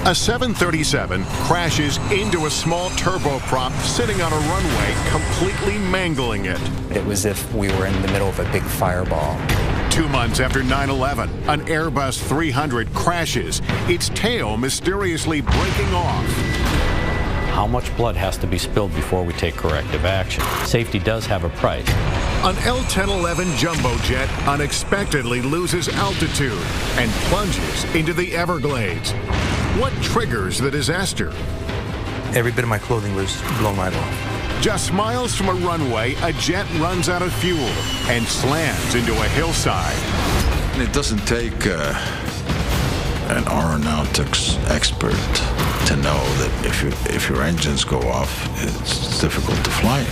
A 737 crashes into a small turboprop sitting on a runway, completely mangling it. It was as if we were in the middle of a big fireball. 2 months after 9/11, an Airbus 300 crashes, its tail mysteriously breaking off. How much blood has to be spilled before we take corrective action? Safety does have a price. An L-1011 jumbo jet unexpectedly loses altitude and plunges into the Everglades. What triggers the disaster? Every bit of my clothing was blown right off. Just miles from a runway, a jet runs out of fuel and slams into a hillside. It doesn't take an aeronautics expert to know that if your engines go off, it's difficult to fly.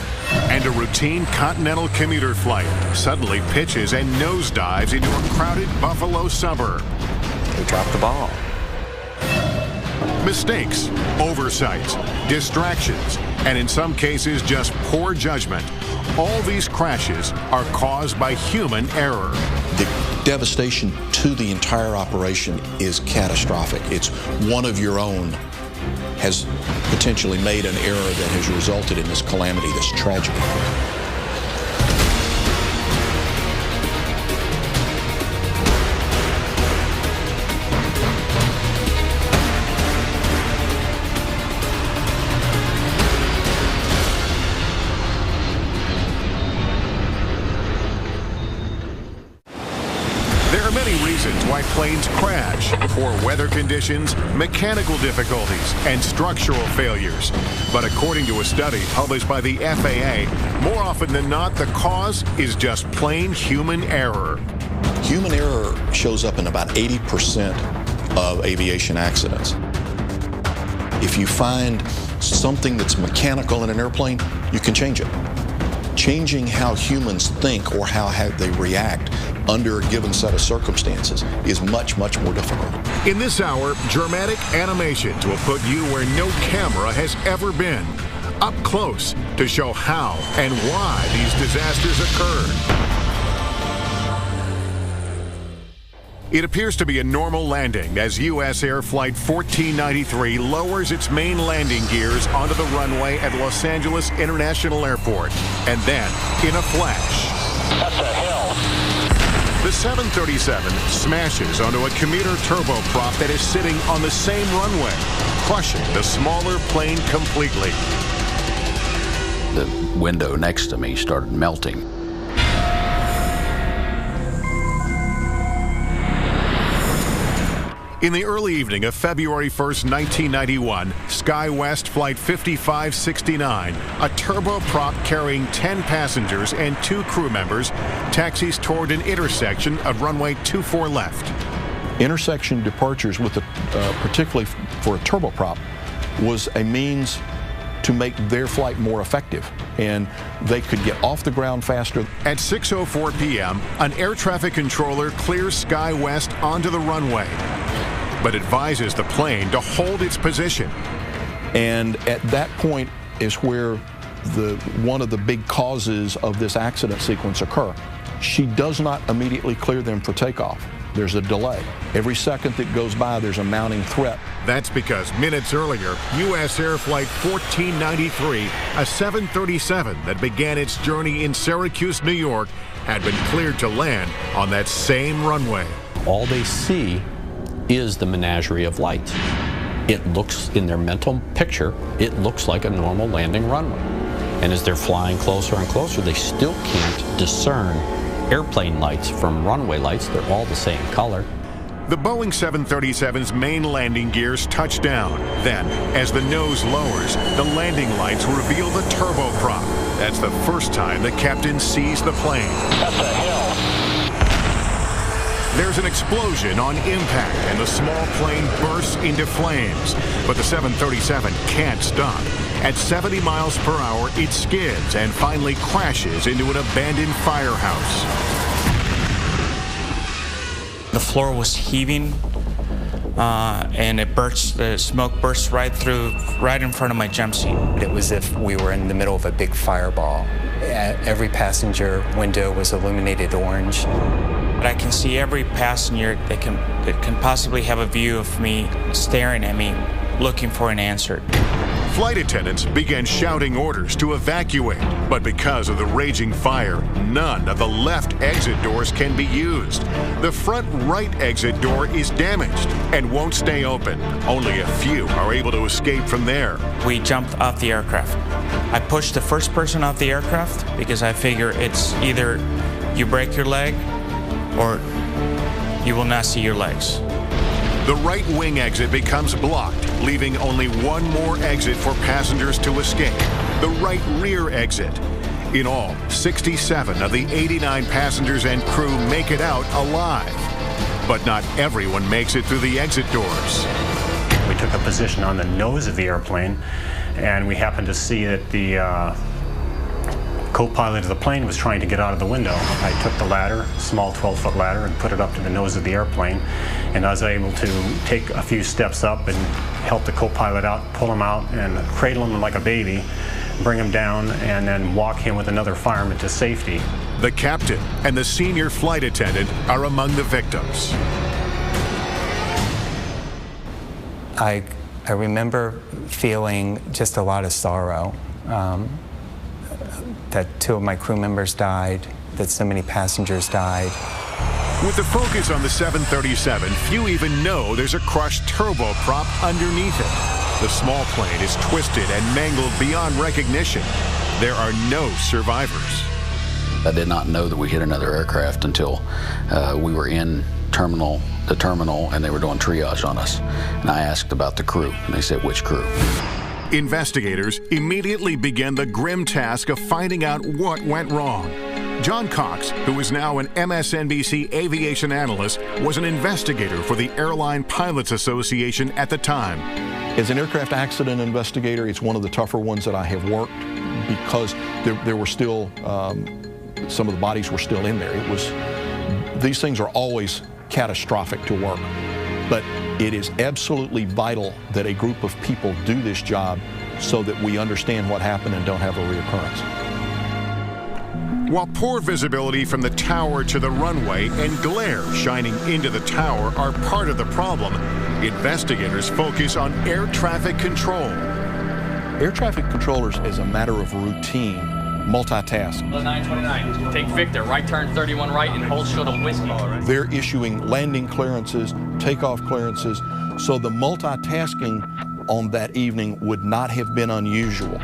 And a routine continental commuter flight suddenly pitches and nosedives into a crowded Buffalo suburb. We dropped the ball. Mistakes, oversights, distractions, and in some cases just poor judgment. All these crashes are caused by human error. The devastation to the entire operation is catastrophic. It's one of your own has potentially made an error that has resulted in this calamity, this tragedy. There are many reasons why planes crash: poor weather conditions, mechanical difficulties, and structural failures. But according to a study published by the FAA, more often than not, the cause is just plain human error. Human error shows up in about 80% of aviation accidents. If you find something that's mechanical in an airplane, you can change it. Changing how humans think or how they react under a given set of circumstances is much, much more difficult. In this hour, dramatic animations will put you where no camera has ever been, up close to show how and why these disasters occurred. It appears to be a normal landing as U.S. Air Flight 1493 lowers its main landing gears onto the runway at Los Angeles International Airport. And then, in a flash, that's a hill. The 737 smashes onto a commuter turboprop that is sitting on the same runway, crushing the smaller plane completely. The window next to me started melting. In the early evening of February 1st, 1991, SkyWest Flight 5569, a turboprop carrying 10 passengers and 2 crew members, taxis toward an intersection of runway 24 left. Intersection departures, with particularly for a turboprop, was a means to make their flight more effective, and they could get off the ground faster. At 6:04 p.m., an air traffic controller clears SkyWest onto the runway, but advises the plane to hold its position. And at that point is where one of the big causes of this accident sequence occur. She does not immediately clear them for takeoff. There's a delay. Every second that goes by, there's a mounting threat. That's because minutes earlier, U.S. Air Flight 1493, a 737 that began its journey in Syracuse, New York, had been cleared to land on that same runway. All they see is the menagerie of lights. It looks, in their mental picture, it looks like a normal landing runway. And as they're flying closer and closer, they still can't discern airplane lights from runway lights. They're all the same color. The Boeing 737's main landing gears touch down. Then, as the nose lowers, the landing lights reveal the turboprop. That's the first time the captain sees the plane. That's a hill. There's an explosion on impact, and the small plane bursts into flames. But the 737 can't stop. At 70 miles per hour, it skids and finally crashes into an abandoned firehouse. The floor was heaving, and the smoke burst right in front of my jump seat. It was as if we were in the middle of a big fireball. Every passenger window was illuminated orange. but I can see every passenger that can possibly have a view of me staring at me, looking for an answer. Flight attendants began shouting orders to evacuate, but because of the raging fire, none of the left exit doors can be used. The front right exit door is damaged and won't stay open. Only a few are able to escape from there. We jumped off the aircraft. I pushed the first person off the aircraft because I figure it's either you break your leg or you will not see your legs. The right wing exit becomes blocked, leaving only one more exit for passengers to escape, the right rear exit. In all, 67 of the 89 passengers and crew make it out alive. But not everyone makes it through the exit doors. We took a position on the nose of the airplane, and we happened to see that the co-pilot of the plane was trying to get out of the window. I took the ladder, small 12-foot ladder, and put it up to the nose of the airplane. And I was able to take a few steps up and help the co-pilot out, pull him out, and cradle him like a baby, bring him down, and then walk him with another fireman to safety. The captain and the senior flight attendant are among the victims. I remember feeling just a lot of sorrow. That 2 of my crew members died, that so many passengers died. With the focus on the 737, few even know there's a crushed turboprop underneath it. The small plane is twisted and mangled beyond recognition. There are no survivors. I did not know that we hit another aircraft until we were in the terminal, and they were doing triage on us. And I asked about the crew, and they said, "Which crew?" Investigators immediately began the grim task of finding out what went wrong. John Cox, who is now an MSNBC aviation analyst, was an investigator for the Airline Pilots Association at the time. As an aircraft accident investigator, it's one of the tougher ones that I have worked because there were still, some of the bodies were still in there. These things are always catastrophic to work, but it is absolutely vital that a group of people do this job so that we understand what happened and don't have a reoccurrence. While poor visibility from the tower to the runway and glare shining into the tower are part of the problem, investigators focus on air traffic control. Air traffic controllers, as a matter of routine, multitask. 929, take Victor, right turn 31 right and hold short of whiskey. They're issuing landing clearances, takeoff clearances, so the multitasking on that evening would not have been unusual.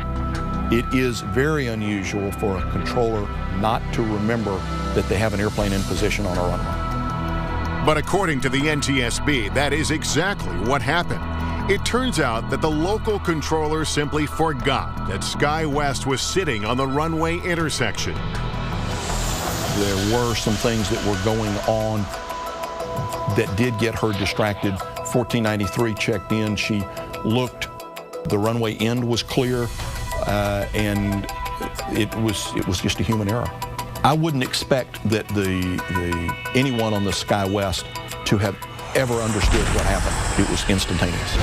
It is very unusual for a controller not to remember that they have an airplane in position on a runway. But according to the NTSB, that is exactly what happened. It turns out that the local controller simply forgot that SkyWest was sitting on the runway intersection. There were some things that were going on that did get her distracted. 1493 checked in, she looked, the runway end was clear, and it was just a human error. I wouldn't expect that anyone on the SkyWest to have ever understood what happened. It was instantaneous.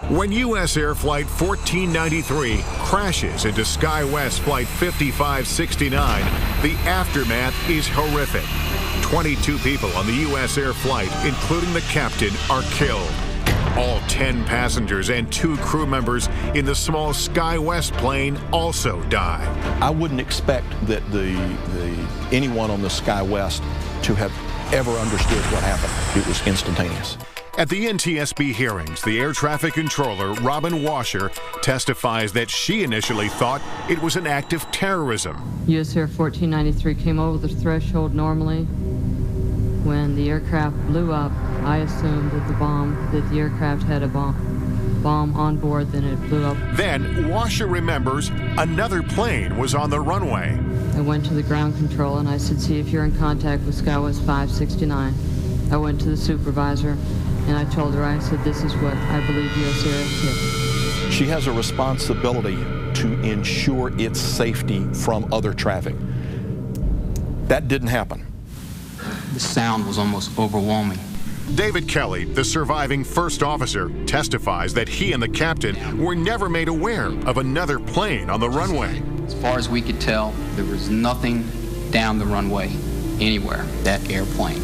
When U.S. Air Flight 1493 crashes into SkyWest Flight 5569, the aftermath is horrific. 22 people on the U.S. Air flight, including the captain, are killed. All 10 passengers and 2 crew members in the small SkyWest plane also die. I wouldn't expect that anyone on the SkyWest to have ever understood what happened. It was instantaneous. At the NTSB hearings, the air traffic controller, Robin Washer, testifies that she initially thought it was an act of terrorism. U.S. Air 1493 came over the threshold normally. When the aircraft blew up, I assumed that the aircraft had a bomb on board, then it blew up. Then Washer remembers another plane was on the runway. I went to the ground control and I said, see if you're in contact with SkyWest 569. I went to the supervisor and I told her, I said, this is what I believe U.S. Air did. She has a responsibility to ensure its safety from other traffic. That didn't happen. The sound was almost overwhelming. David Kelly, the surviving first officer, testifies that he and the captain were never made aware of another plane on the runway. As far as we could tell, there was nothing down the runway anywhere. That airplane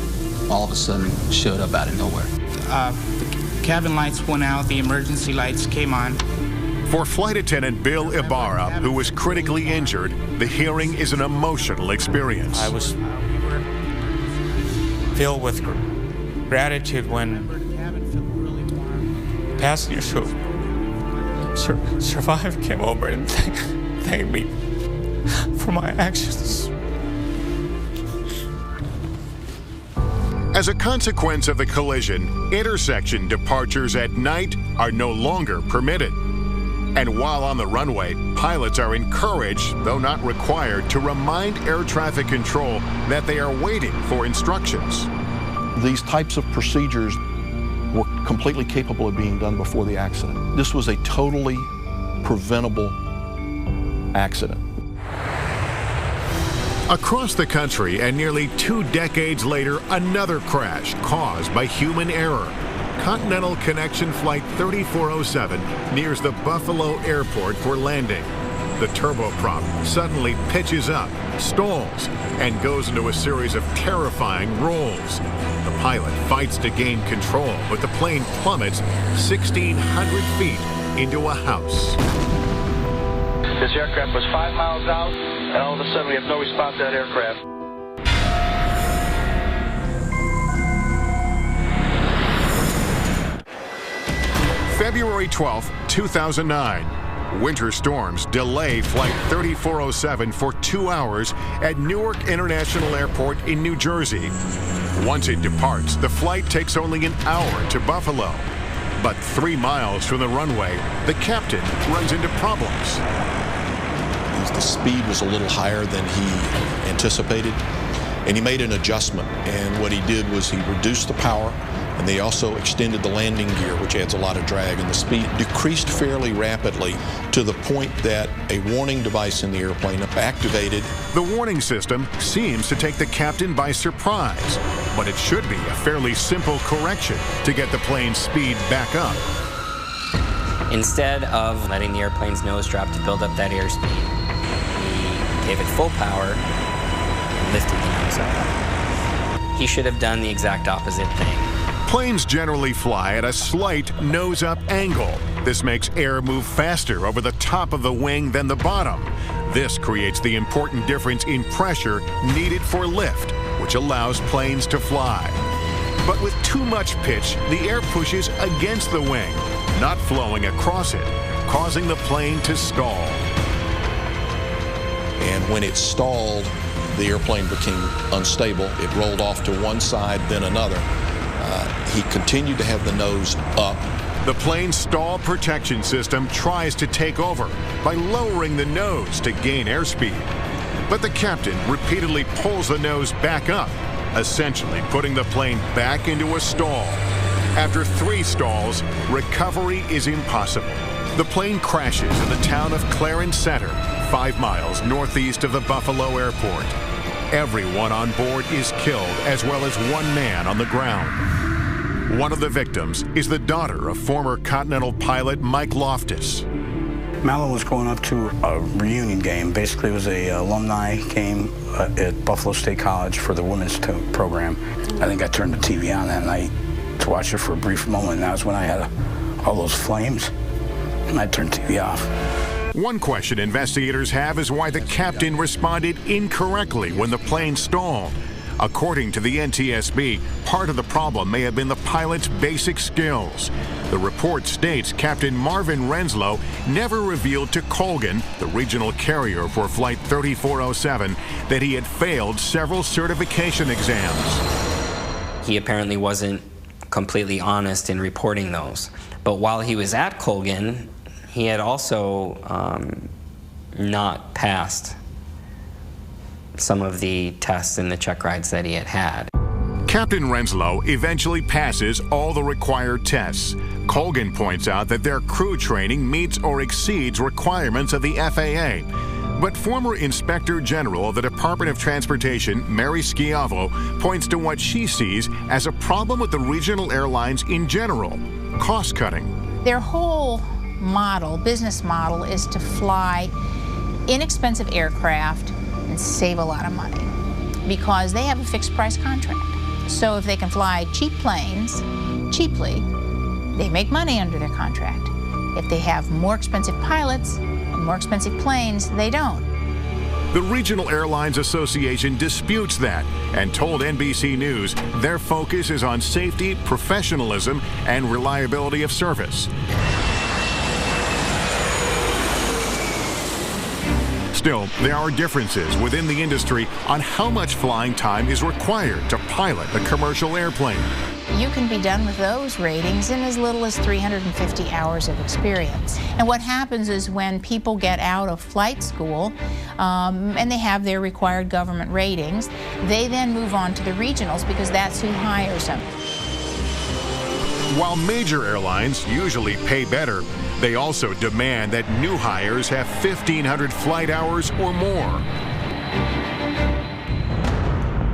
all of a sudden showed up out of nowhere. The cabin lights went out, the emergency lights came on. For Flight Attendant Bill Ibarra, who was critically injured, the hearing is an emotional experience. I was filled with gratitude when passengers who survived came over and thanked me for my actions. As a consequence of the collision, intersection departures at night are no longer permitted. And while on the runway, pilots are encouraged, though not required, to remind air traffic control that they are waiting for instructions. These types of procedures were completely capable of being done before the accident. This was a totally preventable accident. Across the country, and nearly 2 decades later, another crash caused by human error. Continental Connection Flight 3407 nears the Buffalo Airport for landing. The turboprop suddenly pitches up, stalls, and goes into a series of terrifying rolls. The pilot fights to gain control, but the plane plummets 1,600 feet into a house. This aircraft was 5 miles out, and all of a sudden we have no response to that aircraft. February 12, 2009. Winter storms delay Flight 3407 for 2 hours at Newark International Airport in New Jersey. Once it departs, the flight takes only an hour to Buffalo. But 3 miles from the runway, the captain runs into problems. The speed was a little higher than he anticipated, and he made an adjustment. And what he did was he reduced the power, and they also extended the landing gear, which adds a lot of drag, and the speed decreased fairly rapidly to the point that a warning device in the airplane activated. The warning system seems to take the captain by surprise, but it should be a fairly simple correction to get the plane's speed back up. Instead of letting the airplane's nose drop to build up that airspeed, he gave it full power and lifted the nose up. He should have done the exact opposite thing. Planes generally fly at a slight nose-up angle. This makes air move faster over the top of the wing than the bottom. This creates the important difference in pressure needed for lift, which allows planes to fly. But with too much pitch, the air pushes against the wing, not flowing across it, causing the plane to stall. And when it stalled, the airplane became unstable. It rolled off to one side, then another. He continued to have the nose up. The plane's stall protection system tries to take over by lowering the nose to gain airspeed. But the captain repeatedly pulls the nose back up, essentially putting the plane back into a stall. After 3 stalls, recovery is impossible. The plane crashes in the town of Clarence Center, 5 miles northeast of the Buffalo Airport. Everyone on board is killed, as well as 1 man on the ground. One of the victims is the daughter of former Continental pilot Mike Loftus. Mallow was going up to a reunion game. Basically, it was an alumni game at Buffalo State College for the women's program. I think I turned the TV on that night to watch it for a brief moment, and that was when I had all those flames, and I turned the TV off. One question investigators have is why the captain responded incorrectly when the plane stalled. According to the NTSB, part of the problem may have been the pilot's basic skills. The report states Captain Marvin Renslow never revealed to Colgan, the regional carrier for Flight 3407, that he had failed several certification exams. He apparently wasn't completely honest in reporting those. But while he was at Colgan, he had also not passed some of the tests and the check rides that he had had. Captain Renslow eventually passes all the required tests. Colgan points out that their crew training meets or exceeds requirements of the FAA. But former Inspector General of the Department of Transportation, Mary Schiavo, points to what she sees as a problem with the regional airlines in general: cost-cutting. Their whole model, business model, is to fly inexpensive aircraft and save a lot of money because they have a fixed price contract. So if they can fly cheap planes cheaply, they make money under their contract. If they have more expensive pilots and more expensive planes, they don't. The Regional Airlines Association disputes that and told NBC News their focus is on safety, professionalism, and reliability of service. Still, there are differences within the industry on how much flying time is required to pilot a commercial airplane. You can be done with those ratings in as little as 350 hours of experience. And what happens is when people get out of flight school and they have their required government ratings, they then move on to the regionals because that's who hires them. While major airlines usually pay better, they also demand that new hires have 1,500 flight hours or more.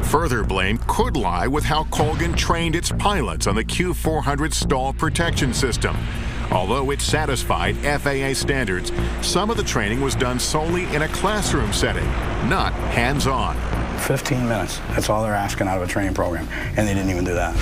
Further blame could lie with how Colgan trained its pilots on the Q400 stall protection system. Although it satisfied FAA standards, some of the training was done solely in a classroom setting, not hands-on. 15 minutes, that's all they're asking out of a training program, and they didn't even do that.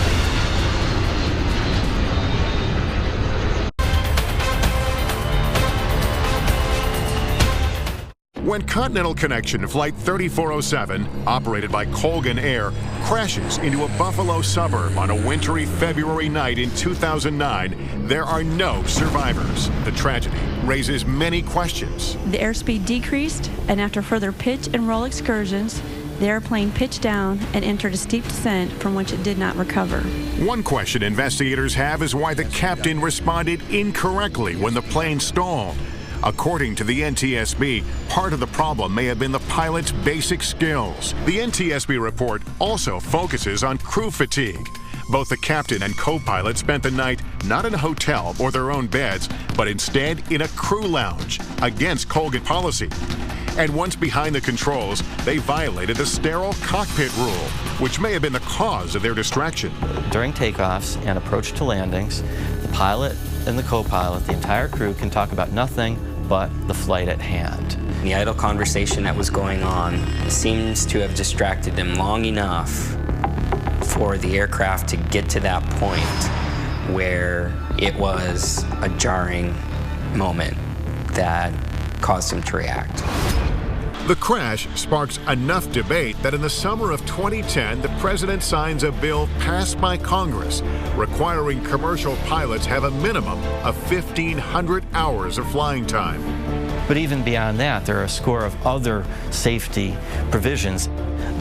When Continental Connection Flight 3407, operated by Colgan Air, crashes into a Buffalo suburb on a wintry February night in 2009, there are no survivors. The tragedy raises many questions. The airspeed decreased, and after further pitch and roll excursions, the airplane pitched down and entered a steep descent from which it did not recover. One question investigators have is why the captain responded incorrectly when the plane stalled. According to the NTSB, part of the problem may have been the pilot's basic skills. The NTSB report also focuses on crew fatigue. Both the captain and co-pilot spent the night not in a hotel or their own beds, but instead in a crew lounge, against Colgan policy. And once behind the controls, they violated the sterile cockpit rule, which may have been the cause of their distraction. During takeoffs and approach to landings, the pilot and the co-pilot, the entire crew, can talk about nothing but the flight at hand. The idle conversation that was going on seems to have distracted them long enough for the aircraft to get to that point where it was a jarring moment that caused them to react. The crash sparks enough debate that in the summer of 2010, the president signs a bill passed by Congress requiring commercial pilots have a minimum of 1,500 hours of flying time. But even beyond that, there are a score of other safety provisions.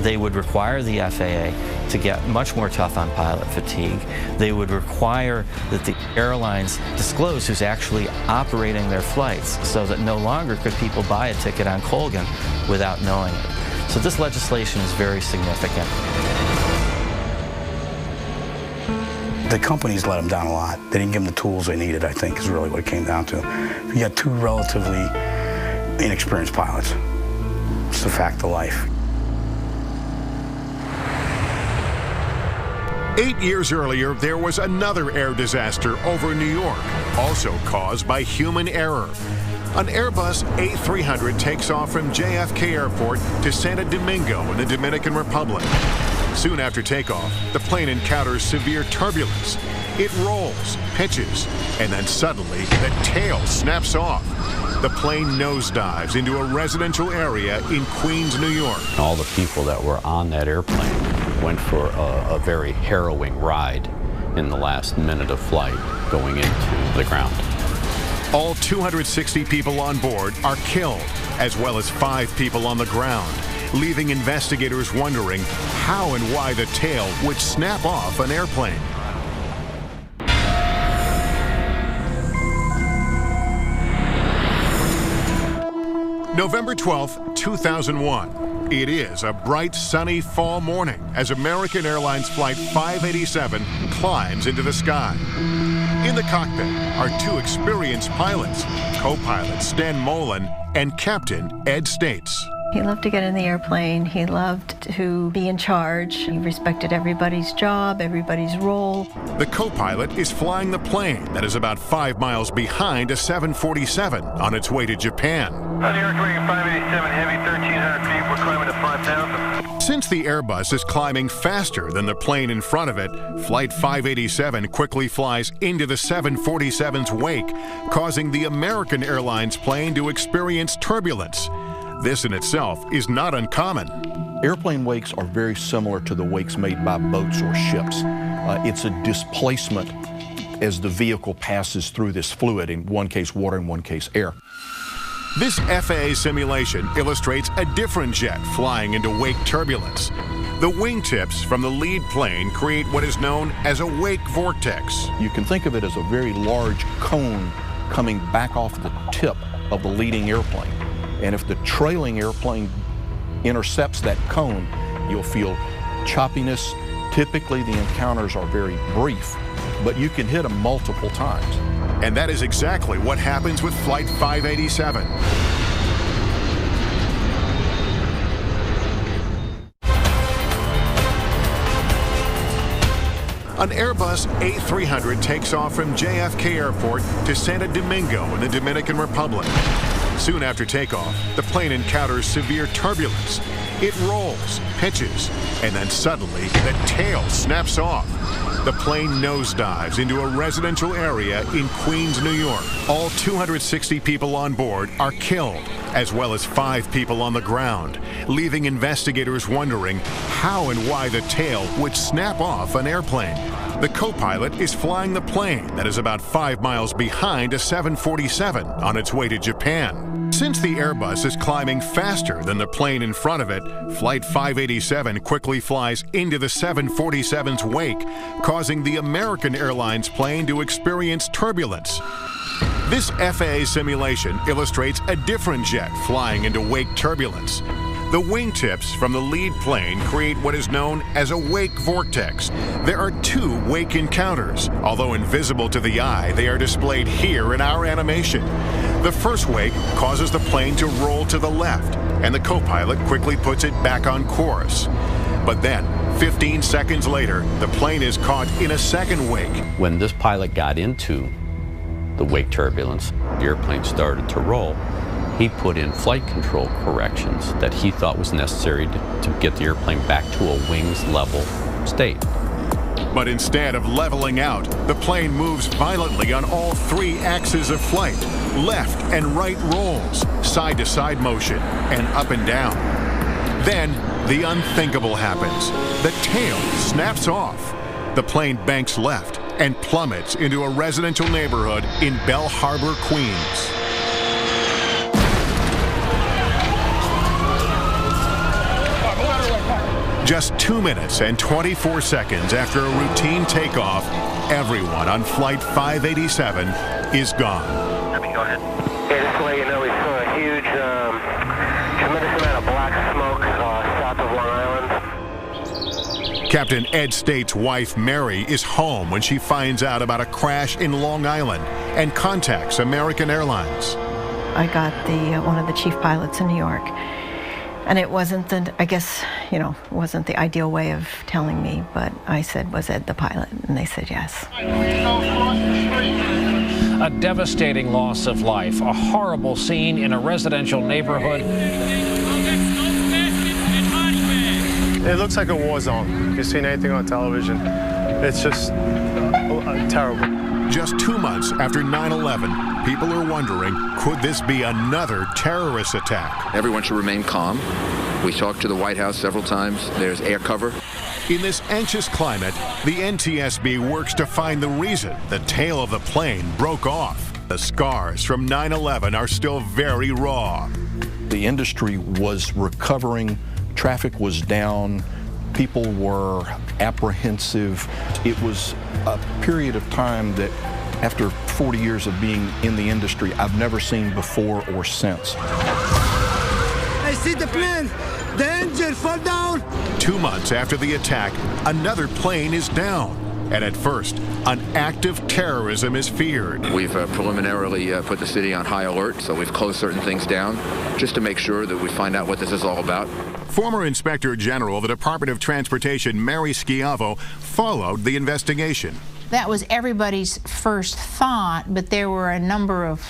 They would require the FAA to get much more tough on pilot fatigue. They would require that the airlines disclose who's actually operating their flights so that no longer could people buy a ticket on Colgan without knowing it. So this legislation is very significant. The companies let them down a lot. They didn't give them the tools they needed, I think, is really what it came down to. You got two relatively inexperienced pilots. It's the fact of life. 8 years earlier, there was another air disaster over New York, also caused by human error. An Airbus A300 takes off from JFK Airport to Santo Domingo in the Dominican Republic. Soon after takeoff, the plane encounters severe turbulence. It rolls, pitches, and then suddenly the tail snaps off. The plane nosedives into a residential area in Queens, New York. All the people that were on that airplane went for a very harrowing ride in the last minute of flight going into the ground. All 260 people on board are killed, as well as 5 people on the ground, leaving investigators wondering how and why the tail would snap off an airplane. November 12, 2001. It is a bright, sunny fall morning as American Airlines Flight 587 climbs into the sky. In the cockpit are two experienced pilots, co-pilot Stan Mullen and Captain Ed States. He loved to get in the airplane. He loved to be in charge. He respected everybody's job, everybody's role. The co-pilot is flying the plane that is about 5 miles behind a 747 on its way to Japan. On the Aircraft 587 Heavy, 1,300 feet. We're climbing to 5,000. Since the Airbus is climbing faster than the plane in front of it, Flight 587 quickly flies into the 747's wake, causing the American Airlines plane to experience turbulence. This in itself is not uncommon. Airplane wakes are very similar to the wakes made by boats or ships. It's a displacement as the vehicle passes through this fluid, in one case water, in one case air. This FAA simulation illustrates a different jet flying into wake turbulence. The wingtips from the lead plane create what is known as a wake vortex. You can think of it as a very large cone coming back off the tip of the leading airplane. And if the trailing airplane intercepts that cone, you'll feel choppiness. Typically, the encounters are very brief, but you can hit them multiple times. And that is exactly what happens with Flight 587. An Airbus A300 takes off from JFK Airport to Santo Domingo in the Dominican Republic. Soon after takeoff, the plane encounters severe turbulence. It rolls, pitches, and then suddenly the tail snaps off. The plane nosedives into a residential area in Queens, New York. All 260 people on board are killed, as well as 5 people on the ground, leaving investigators wondering how and why the tail would snap off an airplane. The co-pilot is flying the plane that is about 5 miles behind a 747 on its way to Japan. Since the Airbus is climbing faster than the plane in front of it, Flight 587 quickly flies into the 747's wake, causing the American Airlines plane to experience turbulence. This FAA simulation illustrates a different jet flying into wake turbulence. The wingtips from the lead plane create what is known as a wake vortex. There are 2 wake encounters. Although invisible to the eye, they are displayed here in our animation. The first wake causes the plane to roll to the left, and the co-pilot quickly puts it back on course. But then, 15 seconds later, the plane is caught in a second wake. When this pilot got into the wake turbulence, the airplane started to roll. He put in flight control corrections that he thought was necessary to get the airplane back to a wings level state. But instead of leveling out, the plane moves violently on all 3 axes of flight. Left and right rolls, side-to-side motion, and up and down. Then, the unthinkable happens. The tail snaps off. The plane banks left and plummets into a residential neighborhood in Bell Harbor, Queens. Just 2 minutes and 24 seconds after a routine takeoff, everyone on Flight 587 is gone. Go ahead. Yeah, just to let you know, we saw a huge, tremendous amount of black smoke south of Long Island. Captain Ed States' wife, Mary, is home when she finds out about a crash in Long Island and contacts American Airlines. I got one of the chief pilots in New York. And it wasn't I guess, wasn't the ideal way of telling me, but I said, was Ed the pilot? And they said yes. A devastating loss of life, a horrible scene in a residential neighborhood. It looks like a war zone. If you've seen anything on television, it's just terrible. Just 2 months after 9/11, people are wondering, could this be another terrorist attack? Everyone should remain calm. We talked to the White House several times. There's air cover. In this anxious climate, the NTSB works to find the reason the tail of the plane broke off. The scars from 9/11 are still very raw. The industry was recovering. Traffic was down. People were apprehensive. It was a period of time that, after 40 years of being in the industry, I've never seen before or since. I see the plane. The engine fall down. 2 months after the attack, another plane is down. And at first, an act of terrorism is feared. We've preliminarily put the city on high alert, so we've closed certain things down just to make sure that we find out what this is all about. Former Inspector General of the Department of Transportation, Mary Schiavo, followed the investigation. That was everybody's first thought, but there were a number of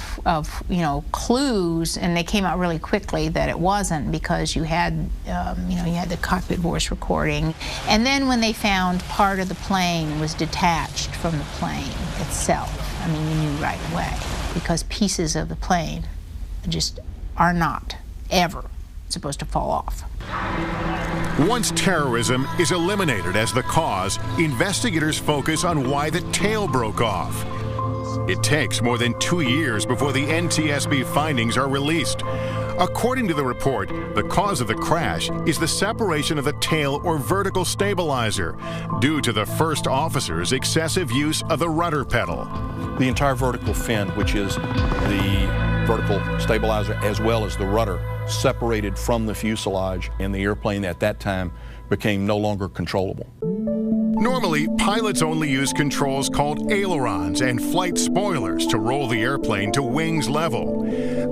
clues, and they came out really quickly that it wasn't, because you had the cockpit voice recording. And then when they found part of the plane was detached from the plane itself, I mean, you knew right away, because pieces of the plane just are not ever supposed to fall off. Once terrorism is eliminated as the cause, investigators focus on why the tail broke off. It takes more than 2 years before the NTSB findings are released. According to the report, the cause of the crash is the separation of the tail or vertical stabilizer due to the first officer's excessive use of the rudder pedal. The entire vertical fin, which is the vertical stabilizer as well as the rudder, separated from the fuselage, and the airplane at that time became no longer controllable. Normally, pilots only use controls called ailerons and flight spoilers to roll the airplane to wings level.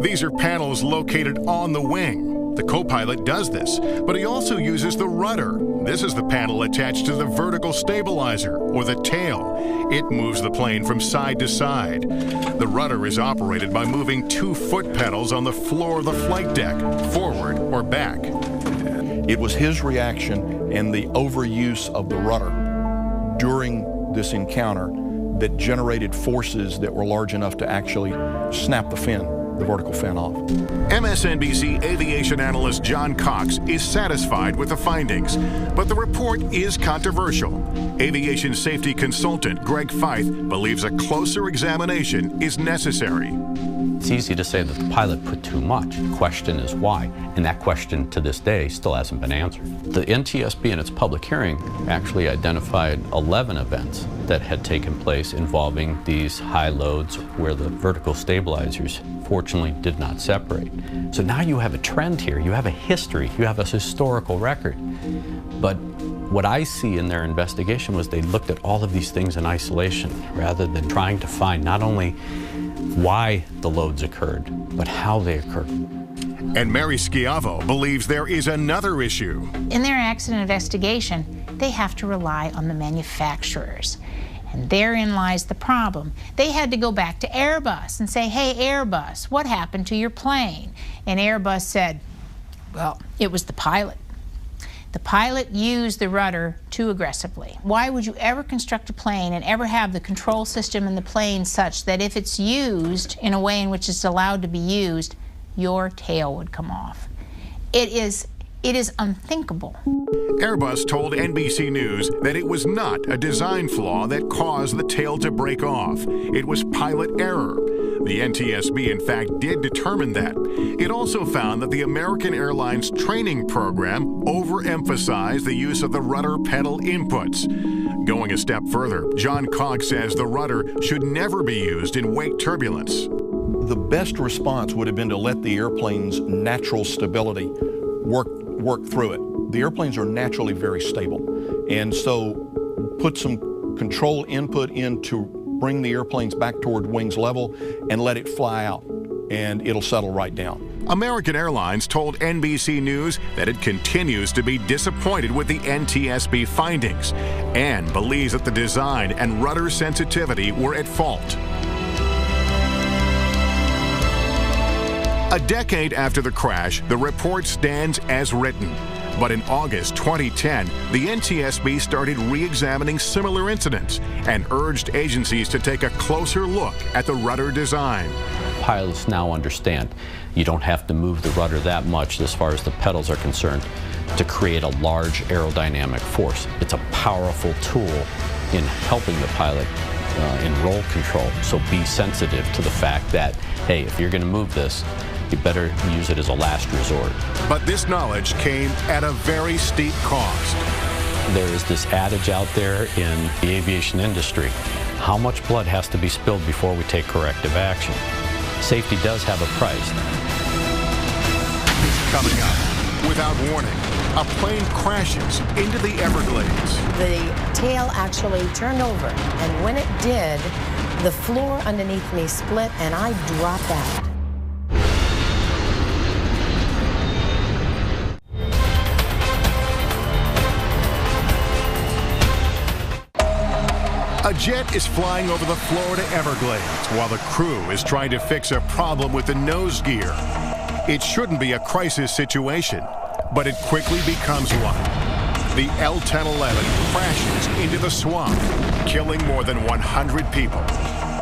These are panels located on the wing. The co-pilot does this, but he also uses the rudder. This is the panel attached to the vertical stabilizer, or the tail. It moves the plane from side to side. The rudder is operated by moving 2 foot pedals on the floor of the flight deck, forward or back. It was his reaction and the overuse of the rudder during this encounter that generated forces that were large enough to actually snap the fin, the vertical fin, off. MSNBC aviation analyst John Cox is satisfied with the findings, but the report is controversial. Aviation safety consultant Greg Feith believes a closer examination is necessary. It's easy to say that the pilot put too much. The question is why, and that question to this day still hasn't been answered. The NTSB in its public hearing actually identified 11 events that had taken place involving these high loads where the vertical stabilizers fortunately did not separate. So now you have a trend here, you have a history, you have a historical record. But what I see in their investigation was they looked at all of these things in isolation rather than trying to find not only why the loads occurred, but how they occurred. And Mary Schiavo believes there is another issue. In their accident investigation, they have to rely on the manufacturers. And therein lies the problem. They had to go back to Airbus and say, hey, Airbus, what happened to your plane? And Airbus said, well, it was the pilot. The pilot used the rudder too aggressively. Why would you ever construct a plane and ever have the control system in the plane such that if it's used in a way in which it's allowed to be used, your tail would come off? It is unthinkable. Airbus told NBC News that it was not a design flaw that caused the tail to break off. It was pilot error. The NTSB, in fact, did determine that. It also found that the American Airlines training program overemphasized the use of the rudder pedal inputs. Going a step further, John Cox says the rudder should never be used in wake turbulence. The best response would have been to let the airplane's natural stability work through it. The airplanes are naturally very stable, and so put some control input in to bring the airplanes back toward wings level and let it fly out, and it'll settle right down. American Airlines told NBC News that it continues to be disappointed with the NTSB findings and believes that the design and rudder sensitivity were at fault. A decade after the crash, the report stands as written. But in August 2010, the NTSB started re-examining similar incidents and urged agencies to take a closer look at the rudder design. Pilots now understand you don't have to move the rudder that much as far as the pedals are concerned to create a large aerodynamic force. It's a powerful tool in helping the pilot in roll control. So be sensitive to the fact that, hey, if you're going to move this, you better use it as a last resort. But this knowledge came at a very steep cost. There is this adage out there in the aviation industry: how much blood has to be spilled before we take corrective action? Safety does have a price. Coming up, without warning, a plane crashes into the Everglades. The tail actually turned over, and when it did, the floor underneath me split and I dropped out. A jet is flying over the Florida Everglades while the crew is trying to fix a problem with the nose gear. It shouldn't be a crisis situation, but it quickly becomes one. The L-1011 crashes into the swamp, killing more than 100 people.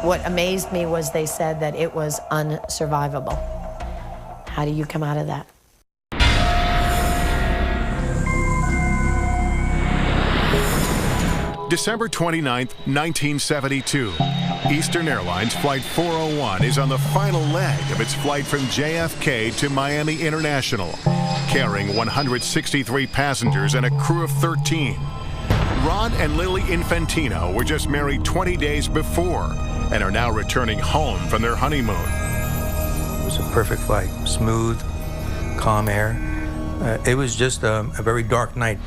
What amazed me was they said that it was unsurvivable. How do you come out of that? December 29, 1972. Eastern Airlines Flight 401 is on the final leg of its flight from JFK to Miami International, carrying 163 passengers and a crew of 13. Ron and Lily Infantino were just married 20 days before and are now returning home from their honeymoon. It was a perfect flight, smooth, calm air. It was just a very dark night.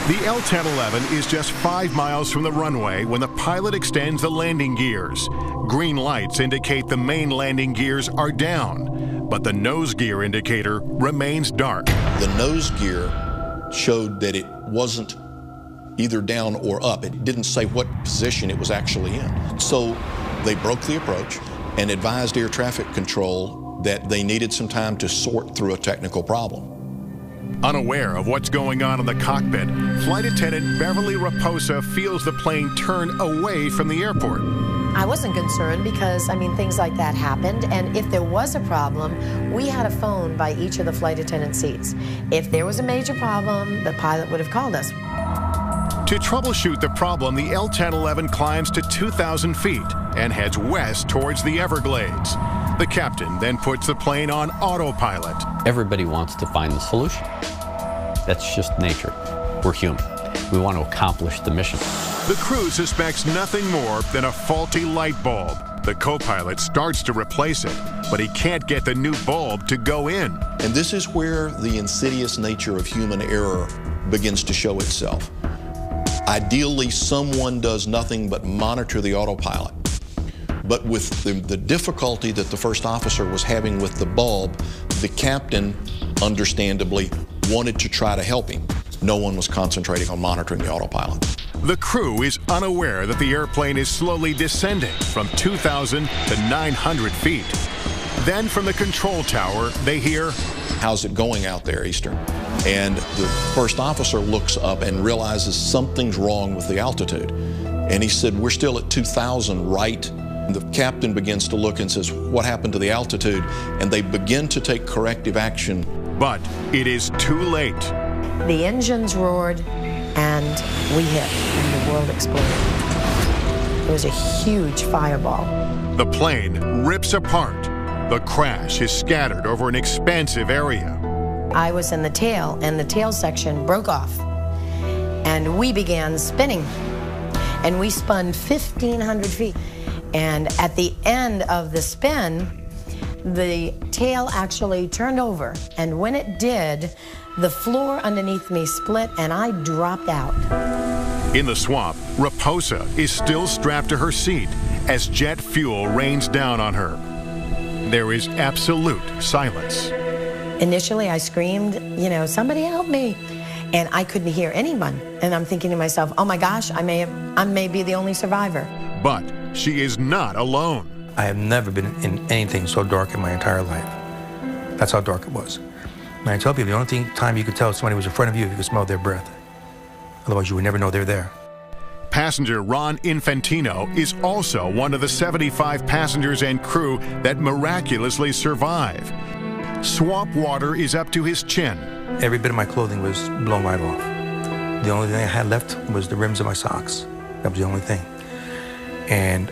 The L-1011 is just 5 miles from the runway when the pilot extends the landing gears. Green lights indicate the main landing gears are down, but the nose gear indicator remains dark. The nose gear showed that it wasn't either down or up. It didn't say what position it was actually in. So they broke the approach and advised air traffic control that they needed some time to sort through a technical problem. Unaware of what's going on in the cockpit, Flight Attendant Beverly Raposa feels the plane turn away from the airport. I wasn't concerned because, I mean, things like that happened, and if there was a problem, we had a phone by each of the flight attendant seats. If there was a major problem, the pilot would have called us. To troubleshoot the problem, the L-1011 climbs to 2,000 feet and heads west towards the Everglades. The captain then puts the plane on autopilot. Everybody wants to find the solution. That's just nature. We're human. We want to accomplish the mission. The crew suspects nothing more than a faulty light bulb. The co-pilot starts to replace it, but he can't get the new bulb to go in. And this is where the insidious nature of human error begins to show itself. Ideally, someone does nothing but monitor the autopilot. But with the difficulty that the first officer was having with the bulb, the captain, understandably, wanted to try to help him. No one was concentrating on monitoring the autopilot. The crew is unaware that the airplane is slowly descending from 2,000 to 900 feet. Then from the control tower, they hear, "How's it going out there, Eastern?" And the first officer looks up and realizes something's wrong with the altitude. And he said, "We're still at 2,000, right?" And the captain begins to look and says, "What happened to the altitude?" And they begin to take corrective action. But it is too late. The engines roared and we hit and the world exploded. It was a huge fireball. The plane rips apart. The crash is scattered over an expansive area. I was in the tail and the tail section broke off and we began spinning and we spun 1,500 feet. And at the end of the spin, the tail actually turned over. And when it did, the floor underneath me split and I dropped out. In the swamp, Raposa is still strapped to her seat as jet fuel rains down on her. There is absolute silence. Initially, I screamed, somebody help me. And I couldn't hear anyone. And I'm thinking to myself, oh my gosh, I may be the only survivor. But she is not alone. I have never been in anything so dark in my entire life. That's how dark it was. And I tell people, the only time you could tell somebody was in front of you, you could smell their breath. Otherwise, you would never know they're there. Passenger Ron Infantino is also one of the 75 passengers and crew that miraculously survive. Swamp water is up to his chin. Every bit of my clothing was blown right off. The only thing I had left was the rims of my socks. That was the only thing. And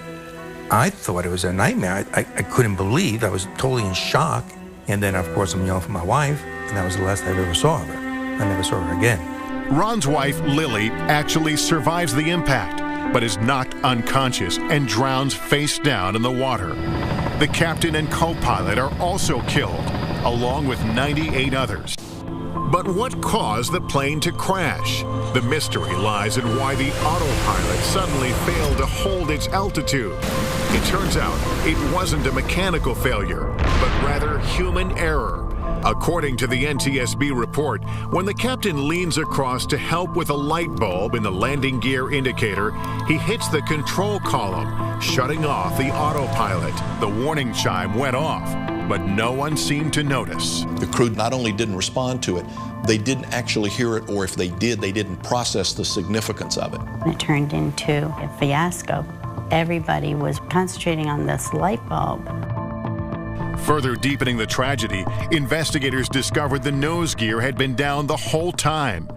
I thought it was a nightmare. I couldn't believe. I was totally in shock. And then, of course, I'm yelling for my wife, and that was the last I ever saw of her. I never saw her again. Ron's wife, Lily, actually survives the impact, but is knocked unconscious and drowns face down in the water. The captain and co-pilot are also killed, along with 98 others. But what caused the plane to crash? The mystery lies in why the autopilot suddenly failed to hold its altitude. It turns out it wasn't a mechanical failure, but rather human error. According to the NTSB report, when the captain leans across to help with a light bulb in the landing gear indicator, he hits the control column, shutting off the autopilot. The warning chime went off, but no one seemed to notice. The crew not only didn't respond to it, they didn't actually hear it, or if they did, they didn't process the significance of it. It turned into a fiasco. Everybody was concentrating on this light bulb. Further deepening the tragedy, investigators discovered the nose gear had been down the whole time.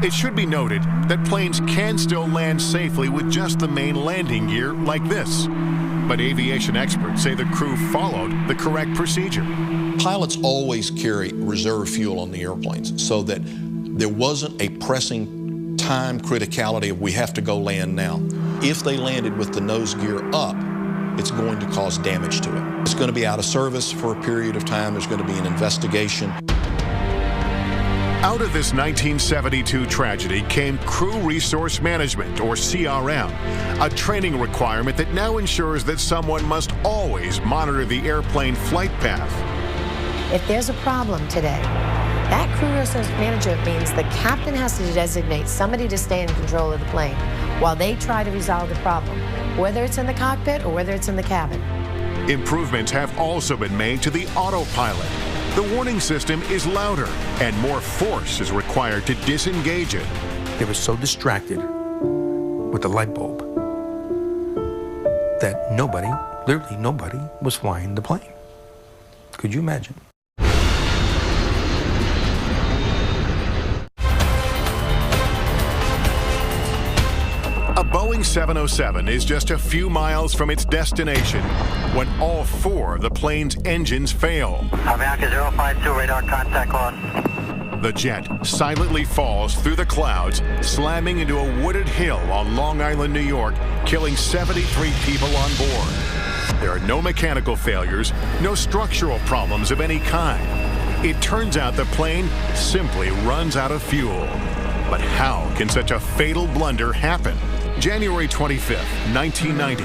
It should be noted that planes can still land safely with just the main landing gear like this. But aviation experts say the crew followed the correct procedure. Pilots always carry reserve fuel on the airplanes so that there wasn't a pressing time criticality of we have to go land now. If they landed with the nose gear up, it's going to cause damage to it. It's going to be out of service for a period of time. There's going to be an investigation. Out of this 1972 tragedy came Crew Resource Management, or CRM, a training requirement that now ensures that someone must always monitor the airplane flight path. If there's a problem today, that crew resource management means the captain has to designate somebody to stay in control of the plane while they try to resolve the problem, whether it's in the cockpit or whether it's in the cabin. Improvements have also been made to the autopilot. The warning system is louder, and more force is required to disengage it. They were so distracted with the light bulb that nobody, literally nobody, was flying the plane. Could you imagine? A Boeing 707 is just a few miles from its destination when all four of the plane's engines fail. Avianca 052, radar contact lost. The jet silently falls through the clouds, slamming into a wooded hill on Long Island, New York, killing 73 people on board. There are no mechanical failures, no structural problems of any kind. It turns out the plane simply runs out of fuel. But how can such a fatal blunder happen? January 25th, 1990,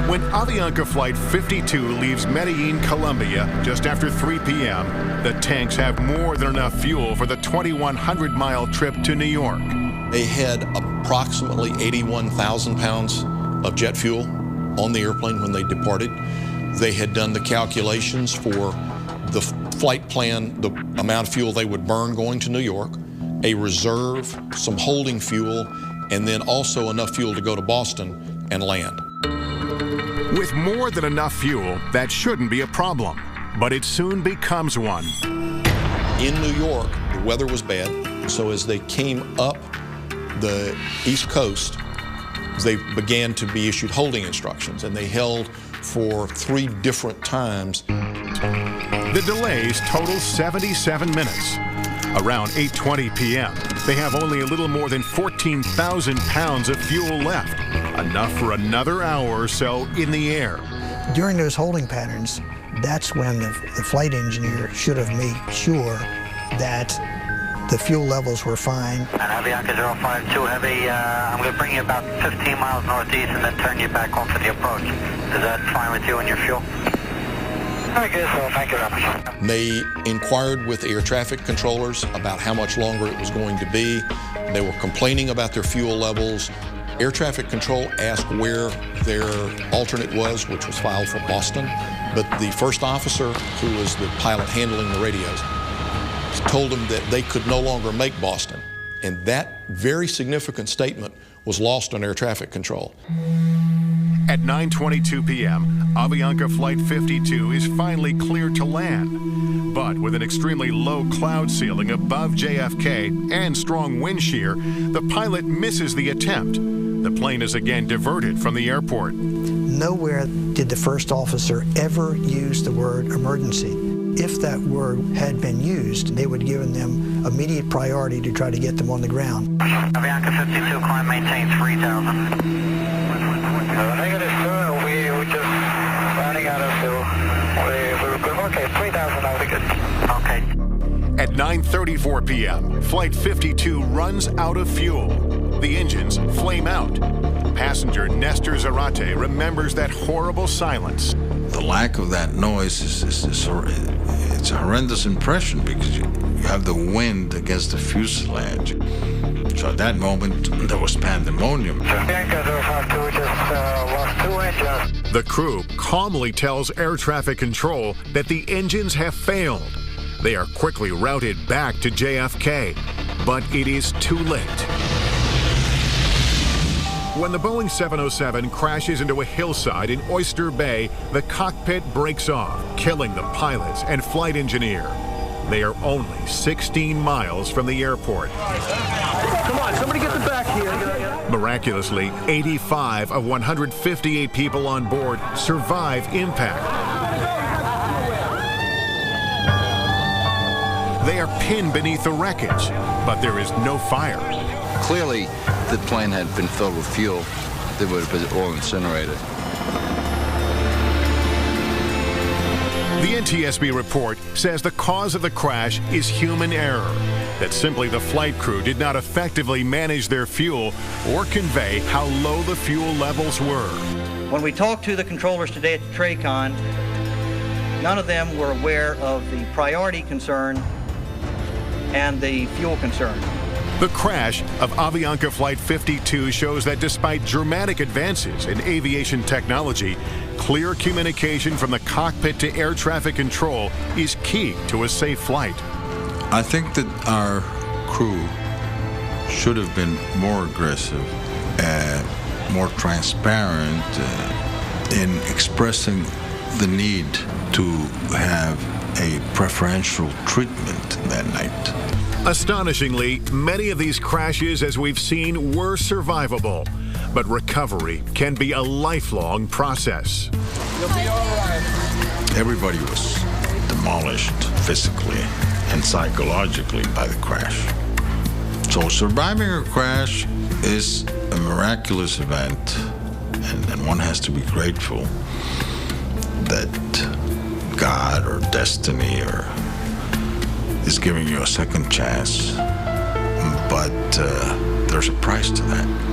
when Avianca Flight 52 leaves Medellin, Colombia, just after 3 p.m., the tanks have more than enough fuel for the 2,100-mile trip to New York. They had approximately 81,000 pounds of jet fuel on the airplane when they departed. They had done the calculations for the flight plan, the amount of fuel they would burn going to New York, a reserve, some holding fuel, and then also enough fuel to go to Boston and land. With more than enough fuel, that shouldn't be a problem, but it soon becomes one. In New York, the weather was bad, so as they came up the East Coast, they began to be issued holding instructions, and they held for 3 different times. The delays total 77 minutes. Around 8:20 p.m., they have only a little more than 14,000 pounds of fuel left, enough for another hour or so in the air. During those holding patterns, that's when the flight engineer should have made sure that the fuel levels were fine. And Avianca 052 Heavy, I'm going to bring you about 15 miles northeast and then turn you back home for the approach. Is that fine with you and your fuel? I guess so. Thank you very much. They inquired with air traffic controllers about how much longer it was going to be. They were complaining about their fuel levels. Air traffic control asked where their alternate was, which was filed for Boston. But the first officer, who was the pilot handling the radios, told them that they could no longer make Boston. And that very significant statement was lost on air traffic control. At 9:22 p.m., Avianca Flight 52 is finally cleared to land. But with an extremely low cloud ceiling above JFK and strong wind shear, the pilot misses the attempt. The plane is again diverted from the airport. Nowhere did the first officer ever use the word emergency. If that word had been used, they would have given them immediate priority to try to get them on the ground. Avianca 52, climb maintains 3,000. Negative, sir. We just running out of fuel. We're good. Okay, 3,000, that'll be good. Okay. At 9:34 p.m., Flight 52 runs out of fuel. The engines flame out. Passenger Nestor Zarate remembers that horrible silence. The lack of that noise it's a horrendous impression because you have the wind against the fuselage. So at that moment, there was pandemonium. The crew calmly tells air traffic control that the engines have failed. They are quickly routed back to JFK, but it is too late. When the Boeing 707 crashes into a hillside in Oyster Bay, the cockpit breaks off, killing the pilots and flight engineer. They are only 16 miles from the airport. Come on, somebody get the back here. Miraculously, 85 of 158 people on board survive impact. They are pinned beneath the wreckage, but there is no fire. Clearly, the plane had been filled with fuel that would have been all incinerated. The NTSB report says the cause of the crash is human error, that simply the flight crew did not effectively manage their fuel or convey how low the fuel levels were. When we talked to the controllers today at the TRACON, none of them were aware of the priority concern and the fuel concern. The crash of Avianca Flight 52 shows that despite dramatic advances in aviation technology, clear communication from the cockpit to air traffic control is key to a safe flight. I think that our crew should have been more aggressive, more transparent in expressing the need to have a preferential treatment that night. Astonishingly, many of these crashes, as we've seen, were survivable. But recovery can be a lifelong process. You'll be all right. Everybody was demolished physically and psychologically by the crash. So surviving a crash is a miraculous event, and one has to be grateful that God or destiny or is giving you a second chance, but there's a price to that.